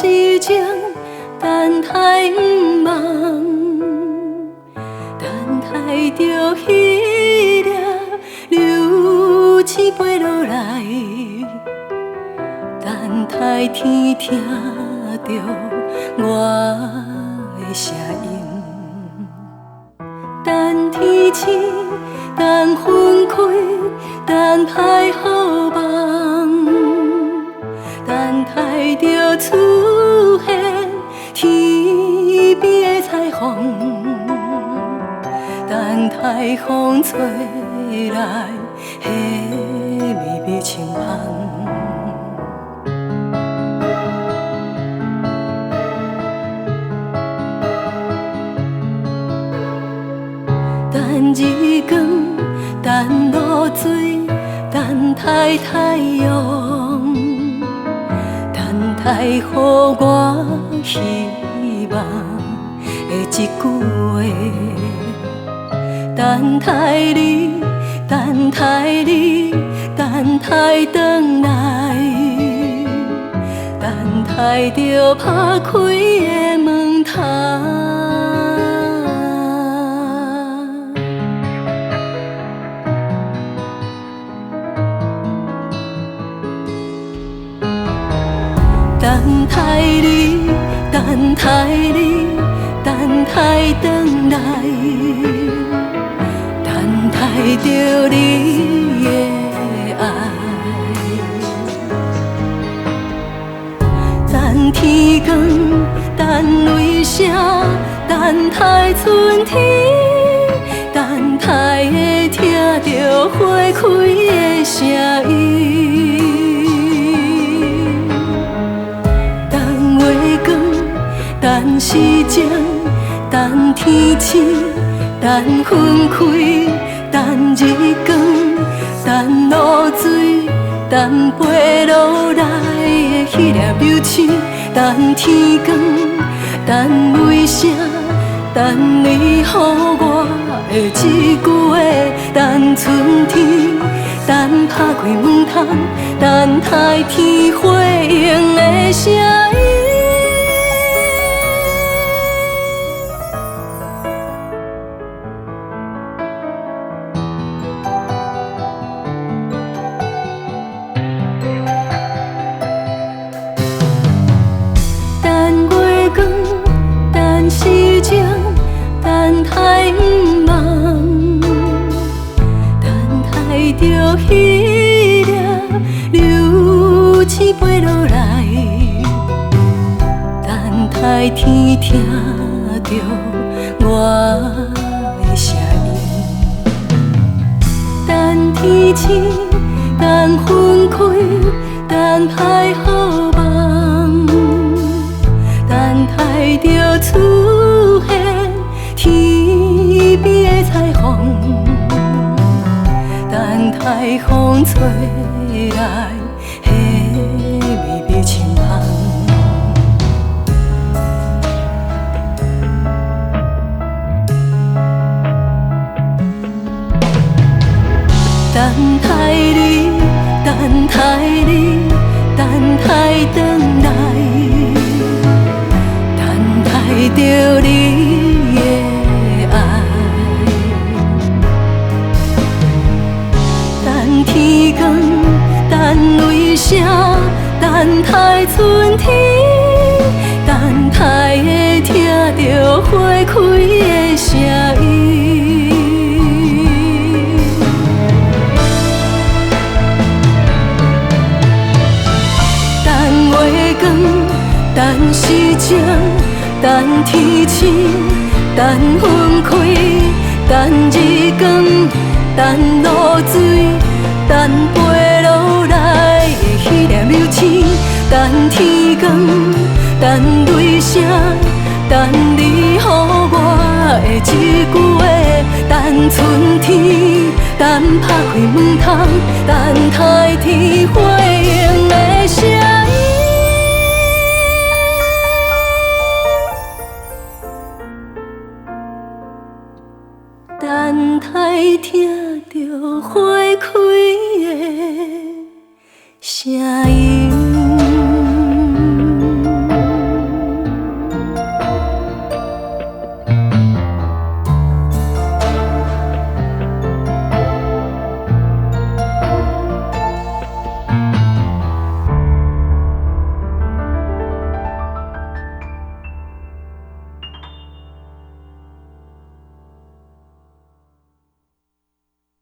时情，等待不忘，等待着彼粒流星飞落来，等待天听着我的声音，等天星，等分开，等待好梦，等待着出现天边的彩虹，等待风吹来那微微清风。等日光，等露水，等待太阳，等待予我希望的一句话。等待你，等待你，等待转来，等待着打开的门窗。等待你，等待你，等待转来，等待着你的爱。等天光，等雷声，等待春天，等待会听着花开的声音。等时情，等天星，等分开，等日光，等露水，等飞落来的迄粒流星，等天光，等雷声，等你予我的一句话，等春天，等打开门窗，等待天回应的声音。等时情，等待不忘，等待着彼粒流星飞落来，等待天听着我的声音，等天星，等分开，等待好梦。等待着出现天边的彩虹，等待风吹来那微微清风。等待你，等待你，等待转来。等着你的爱，等天光，等雷声，等待春天，等待会听着花开的声音。等月光，等时情。等天星，等分开，等日光，等露水，等飞落来的迄粒流星，等天光，等雷声，等你予我的一句话，等春天，等打开门窗，等待天回应的声音。等待听着花开的声音。